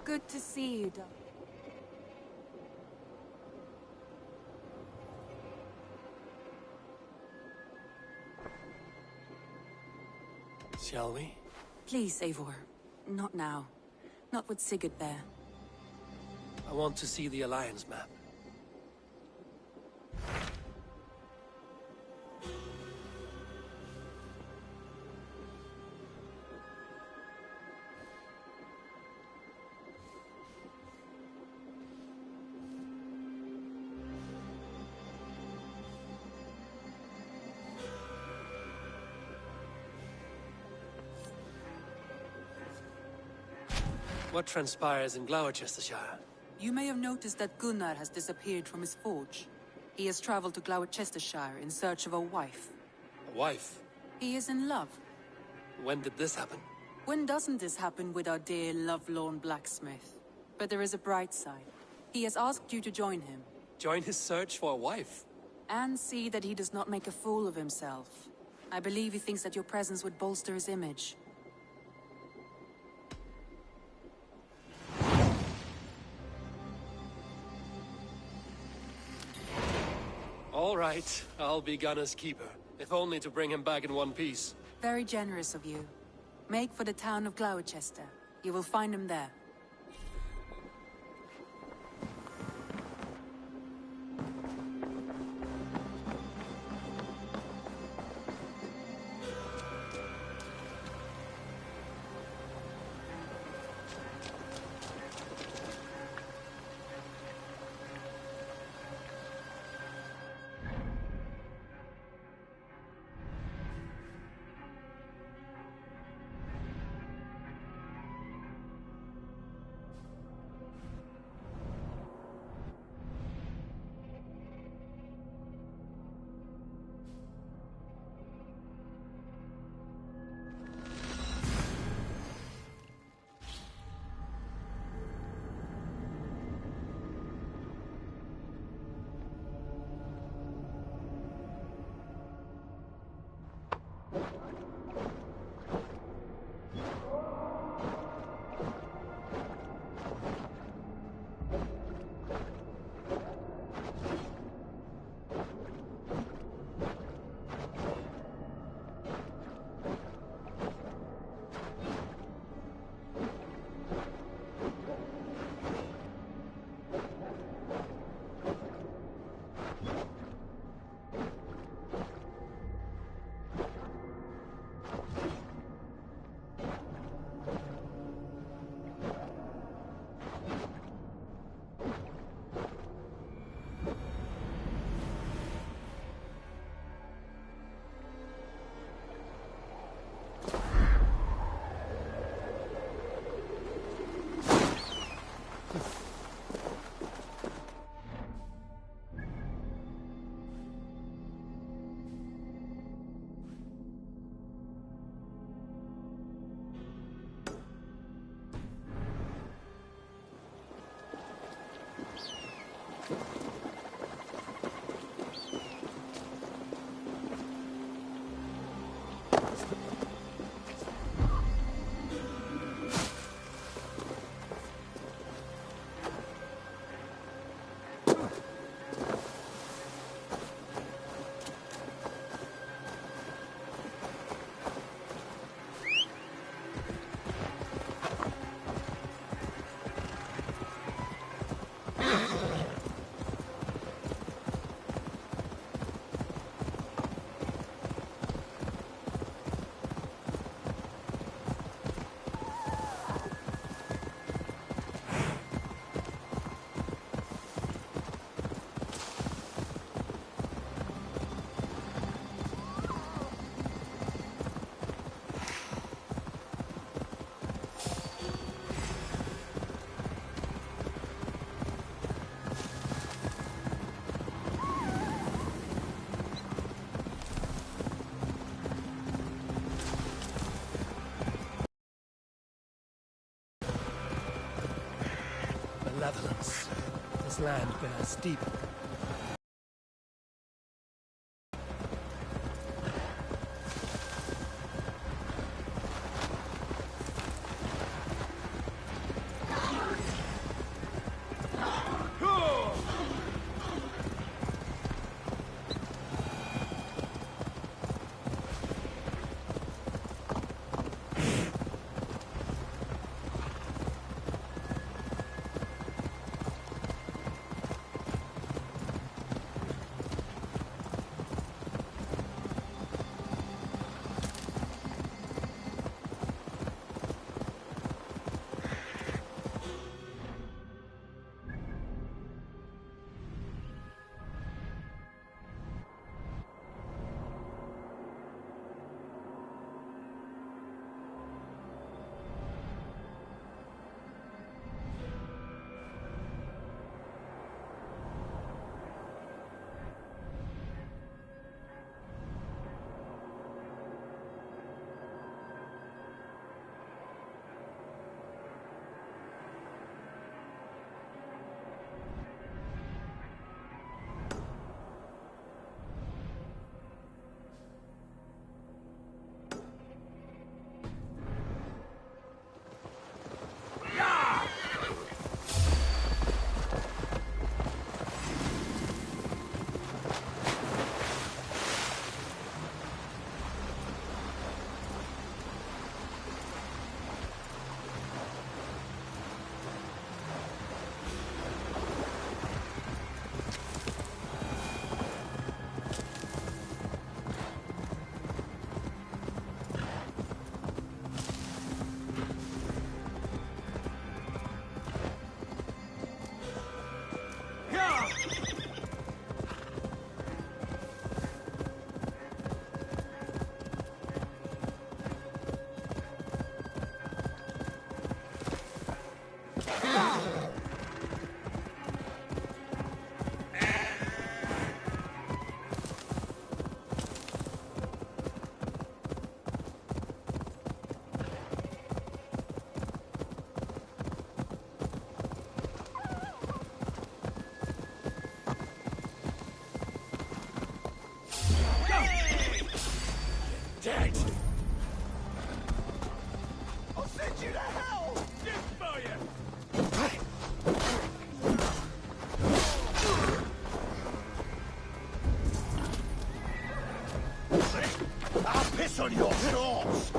Good to see you, Doc. Shall we? Please, Eivor. Not now. Not with Sigurd there. I want to see the Alliance map. What transpires in Gloucestershire? You may have noticed that Gunnar has disappeared from his forge. He has traveled to Gloucestershire in search of a wife. A wife? He is in love. When did this happen? When doesn't this happen with our dear lovelorn blacksmith? But there is a bright side. He has asked you to join him. Join his search for a wife? And see that he does not make a fool of himself. I believe he thinks that your presence would bolster his image. All right, I'll be Gunner's keeper, if only to bring him back in one piece. Very generous of you. Make for the town of Gloucester. You will find him there. Malevolence. This land bears deep. dead! I'll send you to hell! Just for you! I'll piss on your shorts!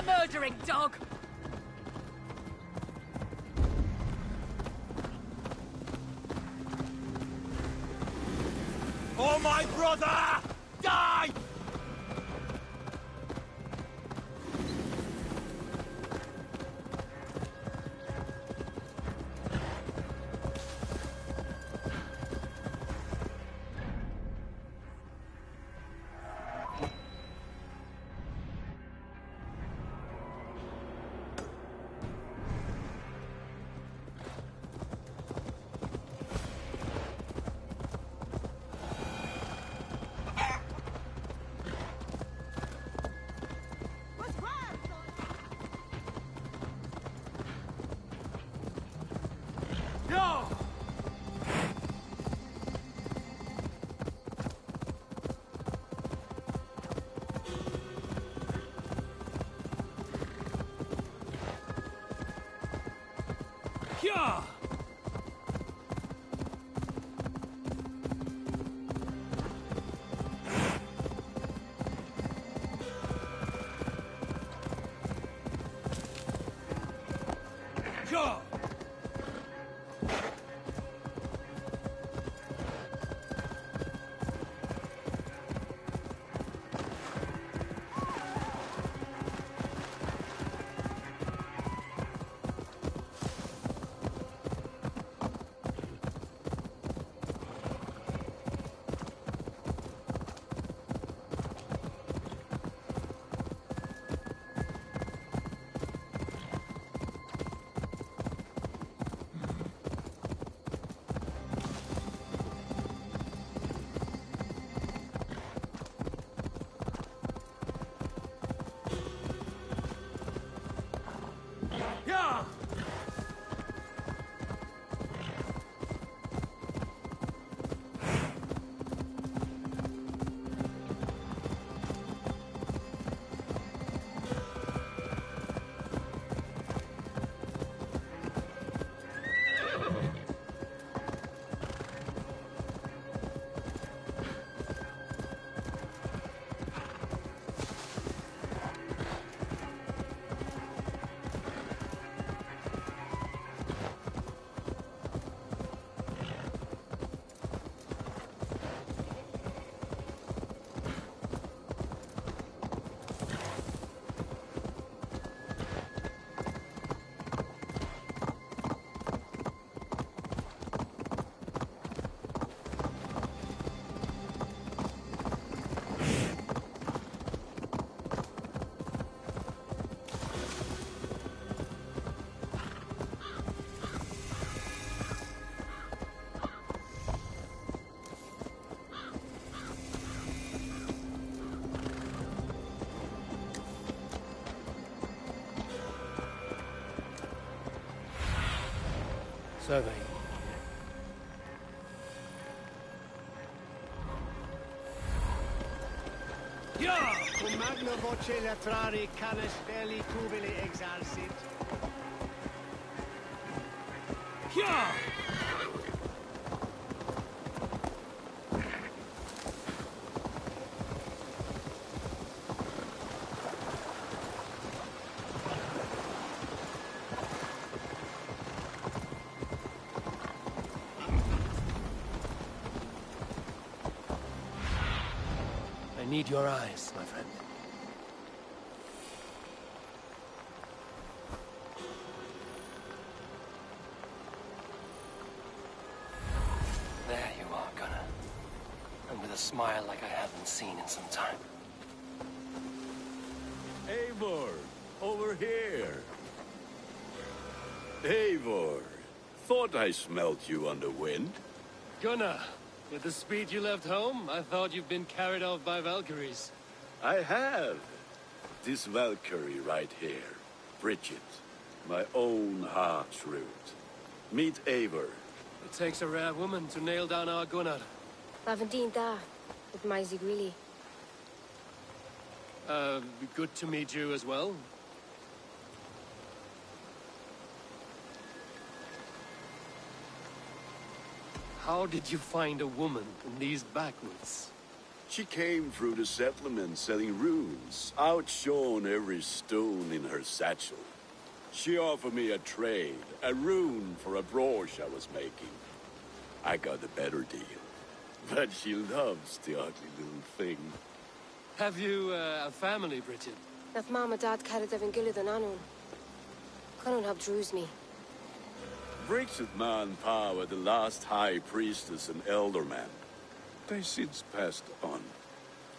Murdering dog! Oh, my brother! Die! Yeah! Yeah! Yeah! Survey. Yeah! Cum magna voce latrari canis belli tubili exarsit. Yeah! I need your eyes, my friend. There you are, Gunnar. And with a smile like I haven't seen in some time. Eivor, over here. Eivor, thought I smelt you on the wind. Gunnar, with the speed you left home, I thought you've been carried off by Valkyries. I have. This Valkyrie right here, Bridget, my own heart's root. Meet Eivor. It takes a rare woman to nail down our Gunnar. Lavandine da, with my Zigrili. Good to meet you as well. How did you find a woman in these backwoods? She came through the settlement selling runes, outshone every stone in her satchel. She offered me a trade, a rune for a brooch I was making. I got a better deal. But she loves the ugly little thing. Have you a family, Bridget? Nath mama dad carried Evan Gillid and Anun. Cannon have drews me. Bridget Ma and Pa were the last high priestess and elderman. They since passed on.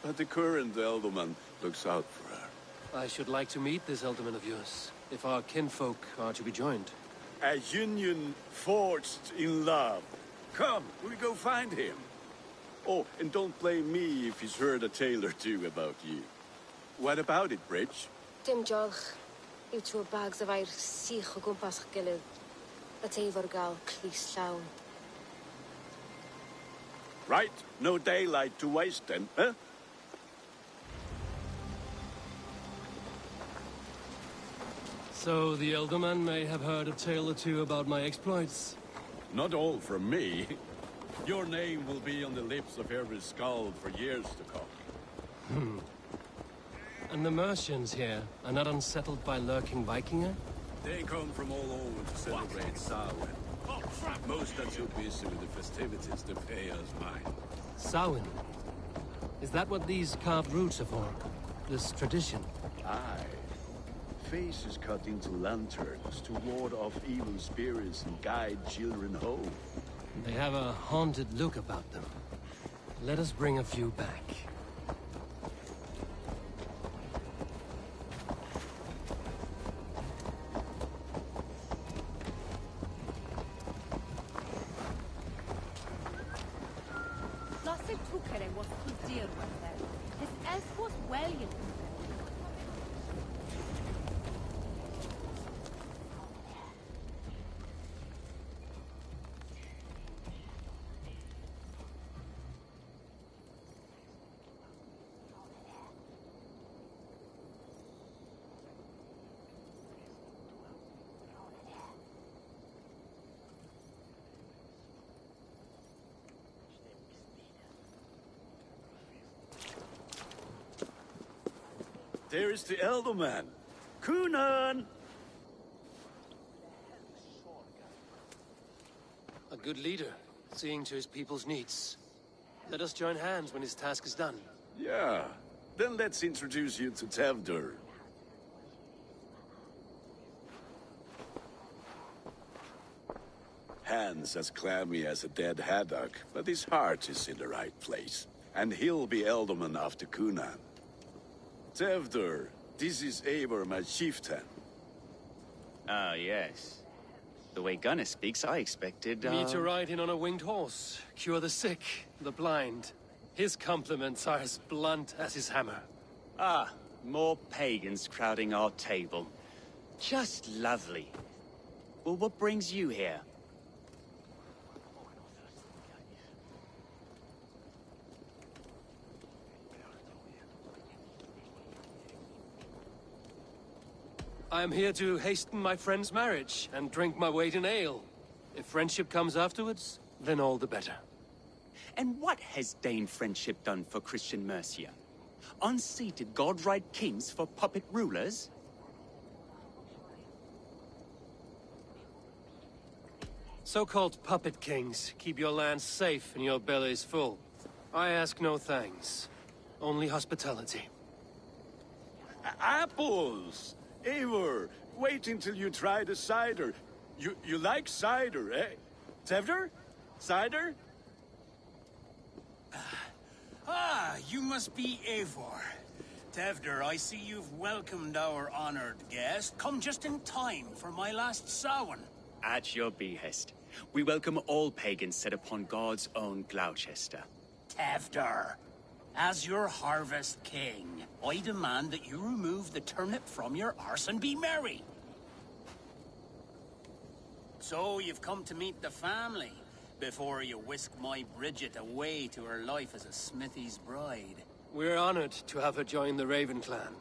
But the current elderman looks out for her. I should like to meet this elderman of yours, if our kinfolk are to be joined. A union forged in love. Come, we'll go find him. Oh, and don't blame me if he's heard a tale or two about you. What about it, Bridge? Dim jolch. You two bags of air sich o gwmpas gilydd. A teifr gal clis llawn. Right, no daylight to waste then, huh? So the Elderman may have heard a tale or two about my exploits. Not all from me. Your name will be on the lips of every skald for years to come. And the Mercians here are not unsettled by lurking Vikinger? They come from all over to celebrate Samhain. Most are too busy with the festivities to pay us mind. Samhain? Is that what these carved roots are for? This tradition? Aye. Faces cut into lanterns to ward off evil spirits and guide children home. They have a haunted look about them. Let us bring a few back. There is the Elderman. Kunan! A good leader, seeing to his people's needs. Let us join hands when his task is done. Yeah. Then let's introduce you to Tevdur. Hands as clammy as a dead haddock, but his heart is in the right place. And he'll be Elderman after Kunan. Tevdur, this is Eivor, my chieftain. Ah, yes. The way Gunnar speaks, I expected, Me to ride in on a winged horse, cure the sick, the blind. His compliments are as blunt as his hammer. Ah, more pagans crowding our table. Just lovely. Well, what brings you here? I am here to hasten my friend's marriage and drink my weight in ale. If friendship comes afterwards, then all the better. And what has Dane friendship done for Christian Mercia? Unseated godright kings for puppet rulers? So-called puppet kings keep your lands safe and your bellies full. I ask no thanks, only hospitality. Apples! Eivor, wait until you try the cider. You like cider, eh? Tevdur? Cider? Ah, you must be Eivor. Tevdur, I see you've welcomed our honored guest. Come just in time for my last Samhain. At your behest. We welcome all pagans set upon God's own Gloucester. Tevdur, as your harvest king, I demand that you remove the turnip from your arse and be merry. So you've come to meet the family, before you whisk my Bridget away to her life as a smithy's bride. We're honored to have her join the Raven clan,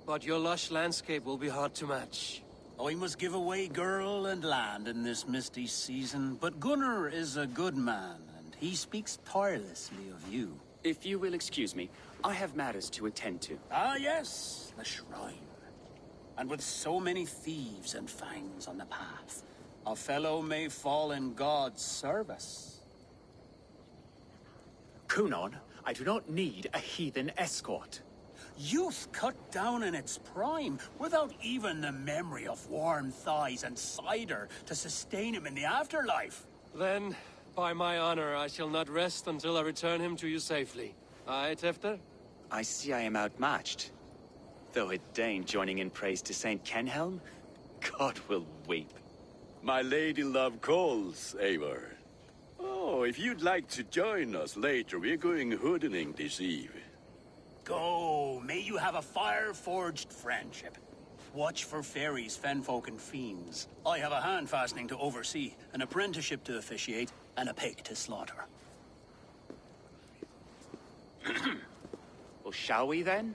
but your lush landscape will be hard to match. I must give away girl and land in this misty season, but Gunnar is a good man, and he speaks tirelessly of you. If you will excuse me, I have matters to attend to. Ah, yes, the shrine. And with so many thieves and fangs on the path, a fellow may fall in God's service. Kunon, I do not need a heathen escort. Youth cut down in its prime, without even the memory of warm thighs and cider to sustain him in the afterlife. Then, by my honor, I shall not rest until I return him to you safely. Aye, Tefter? I see I am outmatched. Though a Dane joining in praise to Saint Kenhelm, God will weep. My lady love calls, Eivor. Oh, if you'd like to join us later, we're going hoodening this eve. Go, may you have a fire-forged friendship. Watch for fairies, fenfolk, and fiends. I have a hand fastening to oversee, an apprenticeship to officiate, and a pig to slaughter. Well, shall we then?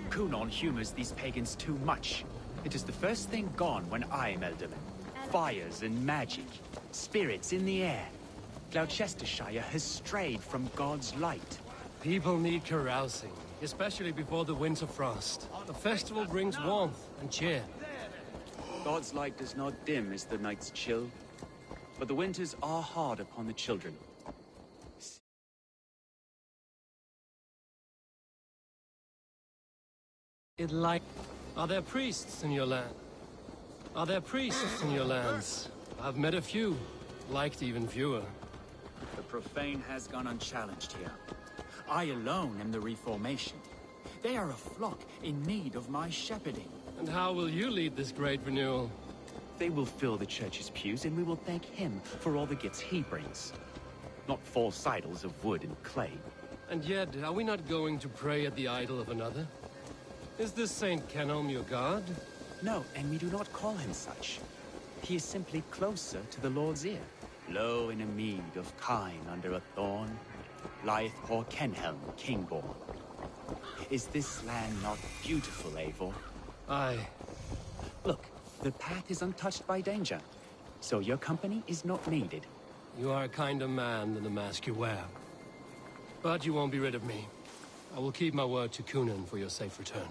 Kunon humors these pagans too much. It is the first thing gone when I am Elderman. Fires and magic, spirits in the air. Gloucestershire has strayed from God's light. People need carousing, especially before the winter frost. The festival brings warmth and cheer. God's light does not dim as the nights chill, but the winters are hard upon the children. Are there priests in your land? Are there priests in your lands? I've met a few, liked even fewer. The profane has gone unchallenged here. I alone am the Reformation. They are a flock in need of my shepherding. And how will you lead this great renewal? They will fill the church's pews, and we will thank him for all the gifts he brings. Not false idols of wood and clay. And yet, are we not going to pray at the idol of another? Is this Saint Kenelm your god? No, and we do not call him such. He is simply closer to the Lord's ear. Low in a mead of kine under a thorn, lieth poor Kenhelm, king-born. Is this land not beautiful, Eivor? Aye. Look, the path is untouched by danger, so your company is not needed. You are a kinder man than the mask you wear. But you won't be rid of me. I will keep my word to Kunan for your safe return.